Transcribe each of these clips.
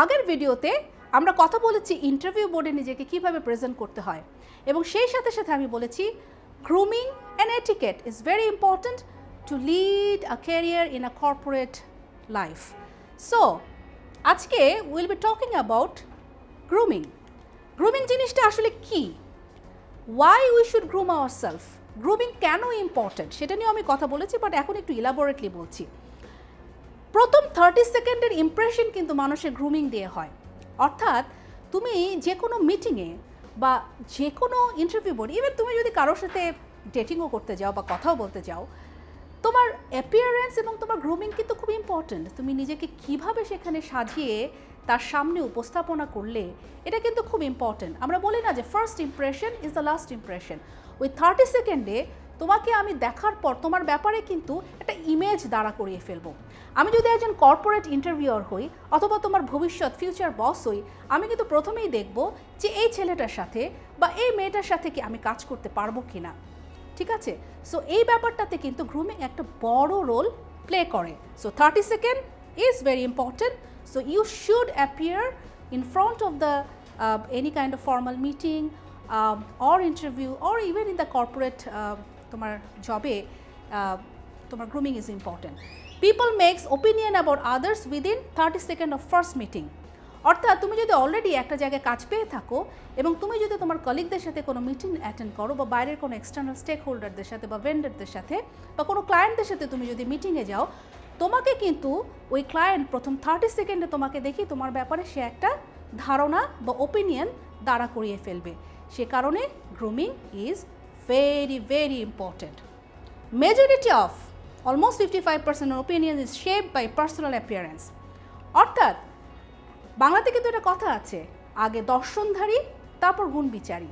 আগের ভিডিওতে আমরা কথা বলেছি ইন্টারভিউ বোর্ডে নিজেকে কিভাবে প্রেজেন্ট করতে হয় এবং সেই সাথে সাথে আমি বলেছি grooming and etiquette is very important to lead a career in a corporate life. So আজকে will be talking about grooming. Grooming জিনিসটা আসলে কি, why we should groom our self, grooming কেন ইম্পর্ট্যান্ট সেটা নিয়ে আমি কথা বলেছি, বাট এখন একটু ইলাবোরেটলি বলছি। প্রথম 30 সেকেন্ডের ইমপ্রেশন কিন্তু মানুষের গ্রুমিং দিয়ে হয়। অর্থাৎ তুমি যে কোনো মিটিংয়ে বা যে কোনো ইন্টারভিউ বোর্ড, ইভেন তুমি যদি কারোর সাথে ডেটিংও করতে যাও বা কথাও বলতে যাও, তোমার অ্যাপিয়ারেন্স এবং তোমার গ্রুমিং কিন্তু খুব ইম্পর্ট্যান্ট। তুমি নিজেকে কিভাবে সেখানে সাজিয়ে তার সামনে উপস্থাপনা করলে এটা কিন্তু খুব ইম্পর্ট্যান্ট। আমরা বলি না যে first impression is the last impression. ওই 30 সেকেন্ডে তোমাকে আমি দেখার পর তোমার ব্যাপারে কিন্তু একটা ইমেজ দাঁড়া করিয়ে ফেলবো। আমি যদি একজন কর্পোরেট ইন্টারভিউয়ার হই অথবা তোমার ভবিষ্যৎ ফিউচার বস হই, আমি কিন্তু প্রথমেই দেখব যে এই ছেলেটার সাথে বা এই মেয়েটার সাথে কি আমি কাজ করতে পারবো কি না, ঠিক আছে? সো এই ব্যাপারটাতে কিন্তু গ্রুমিং একটা বড় রোল প্লে করে। So 30 second is very important. So you should appear in front of the any kind of formal meeting or interview or even in the corporate তোমার জবে তোমার grooming is important. People makes opinion about others within 30 second of first meeting. অর্থাৎ তুমি যদি already একটা জায়গায় কাজ পেয়ে থাকো এবং তুমি যদি তোমার কলিগদের সাথে কোনো মিটিং অ্যাটেন্ড করো বা বাইরের কোনো এক্সটার্নাল স্টেক হোল্ডারদের সাথে বা ভেন্ডারদের সাথে বা কোনো ক্লায়েন্টদের সাথে তুমি যদি মিটিংয়ে যাও, তোমাকে কিন্তু ওই ক্লায়েন্ট প্রথম 30 সেকেন্ডে তোমাকে দেখি তোমার ব্যাপারে সে একটা ধারণা বা ওপিনিয়ন দাঁড়া করিয়ে ফেলবে। সে কারণে grooming is very very important. Majority of almost 55% opinion is shaped by personal appearance. অর্থাৎ বাংলাতে কিন্তু একটা কথা আছে, আগে দর্শনধারী তারপর গুণ বিচারী।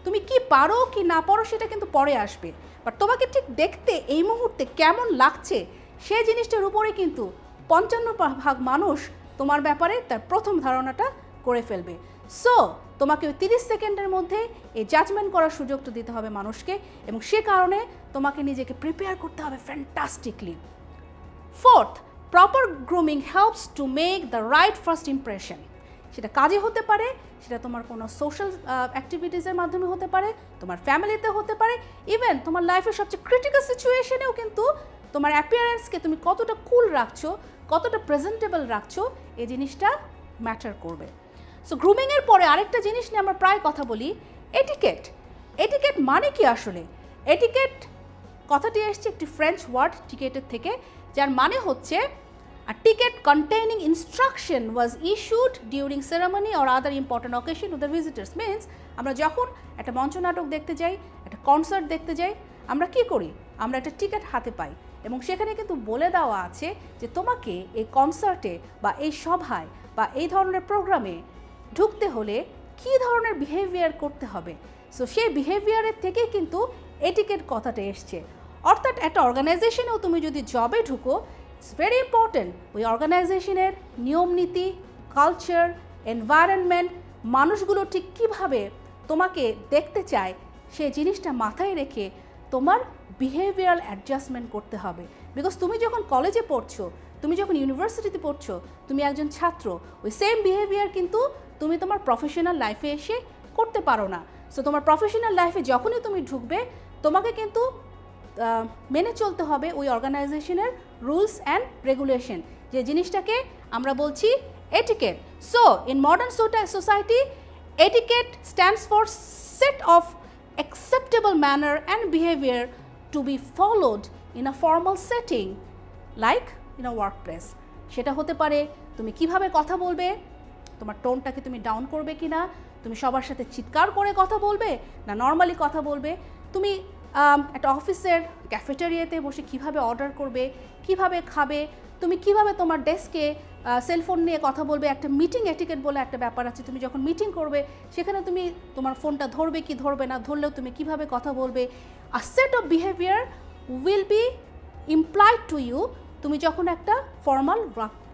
তুমি কি পারো কি না পারো সেটা কিন্তু পরে আসবে, বাট তোমাকে ঠিক দেখতে এই মুহূর্তে কেমন লাগছে সেই জিনিসটার উপরে কিন্তু 55% মানুষ তোমার ব্যাপারে তার প্রথম ধারণাটা করে ফেলবে। সো তোমাকে ওই 30 সেকেন্ডের মধ্যে এই জাজমেন্ট করার সুযোগটা দিতে হবে মানুষকে, এবং সে কারণে তোমাকে নিজেকে প্রিপেয়ার করতে হবে ফ্যান্টাস্টিকলি। Fourth, proper grooming helps to make the right first impression. সেটা কাজে হতে পারে, সেটা তোমার কোনো সোশ্যাল অ্যাক্টিভিটিসের মাধ্যমে হতে পারে, তোমার ফ্যামিলিতে হতে পারে, ইভেন তোমার লাইফের সবচেয়ে ক্রিটিক্যাল সিচুয়েশনেও কিন্তু তোমার অ্যাপিয়ারেন্সকে তুমি কতটা কুল রাখছো, কতটা প্রেজেন্টেবল রাখছো, এই জিনিসটা ম্যাটার করবে। সো গ্রুমিংয়ের পরে আরেকটা জিনিস নিয়ে আমরা প্রায় কথা বলি, এটিকেট। এটিকেট মানে কি আসলে? এটিকেট কথাটি এসছে একটি ফ্রেঞ্চ ওয়ার্ড টিকেটের থেকে, যার মানে হচ্ছে a ticket containing instruction was issued during ceremony or other important occasion to the visitors. Means আমরা যখন একটা মঞ্চনাটক দেখতে যাই, একটা কনসার্ট দেখতে যাই, আমরা কি করি? আমরা একটা টিকিট হাতে পাই এবং সেখানে কিন্তু বলে দেওয়া আছে যে তোমাকে এই কনসার্টে বা এই সভায় বা এই ধরনের প্রোগ্রামে ঢুকতে হলে কী ধরনের বিহেভিয়ার করতে হবে। সো সেই বিহেভিয়ারের থেকে কিন্তু এটিকেট কথাটা এসছে। অর্থাৎ একটা অর্গানাইজেশনেও তুমি যদি জবে ঢুকো, ইটস ভেরি ইম্পর্টেন্ট ওই অর্গানাইজেশনের নিয়ম নীতি, কালচার, এনভায়রনমেন্ট, মানুষগুলো ঠিক কীভাবে তোমাকে দেখতে চায় সেই জিনিসটা মাথায় রেখে তোমার বিহেভিয়ারাল অ্যাডজাস্টমেন্ট করতে হবে। বিকজ তুমি যখন কলেজে পড়ছো, তুমি যখন ইউনিভার্সিটিতে পড়ছো, তুমি একজন ছাত্র, ওই সেম বিহেভিয়ার কিন্তু তুমি তোমার প্রফেশনাল লাইফে এসে করতে পারো না। সো তোমার প্রফেশনাল লাইফে যখনই তুমি ঢুকবে, তোমাকে কিন্তু মেনে চলতে হবে ওই অর্গানাইজেশনের রুলস অ্যান্ড রেগুলেশন, যে জিনিসটাকে আমরা বলছি etiquette. So in modern society, etiquette stands for set of acceptable manner and behavior to be followed in a formal setting like in a workplace. সেটা হতে পারে তুমি কিভাবে কথা বলবে, তোমার টোনটাকে তুমি ডাউন করবে কিনা, তুমি সবার সাথে চিৎকার করে কথা বলবে না নর্মালি কথা বলবে, তুমি একটা অফিসের ক্যাফেটেরিয়াতে বসে কিভাবে অর্ডার করবে, কিভাবে খাবে, তুমি কিভাবে তোমার ডেস্কে সেলফোন নিয়ে কথা বলবে। একটা মিটিং এটিকেট বলে একটা ব্যাপার আছে, তুমি যখন মিটিং করবে সেখানে তুমি তোমার ফোনটা ধরবে কি ধরবে না, ধরলেও তুমি কিভাবে কথা বলবে। A set of behaviour will be employed to you তুমি যখন একটা ফর্মাল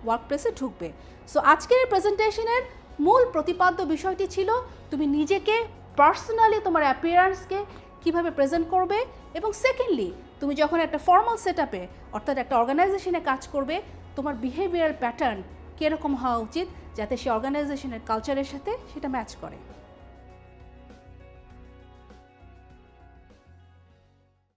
ওয়ার্কপ্লেসে ঢুকবে। সো আজকের এই প্রেজেন্টেশনের মূল প্রতিপাদ্য বিষয়টি ছিল তুমি নিজেকে পার্সোনালি তোমার অ্যাপিয়ারেন্সকে কিভাবে প্রেজেন্ট করবে, এবং সেকেন্ডলি তুমি যখন একটা ফর্মাল সেটআপে অর্থাৎ একটা অর্গানাইজেশনে কাজ করবে, তোমার বিহেভিয়ারাল প্যাটার্ন কীরকম হওয়া উচিত যাতে সে অর্গানাইজেশনের কালচারের সাথে সেটা ম্যাচ করে।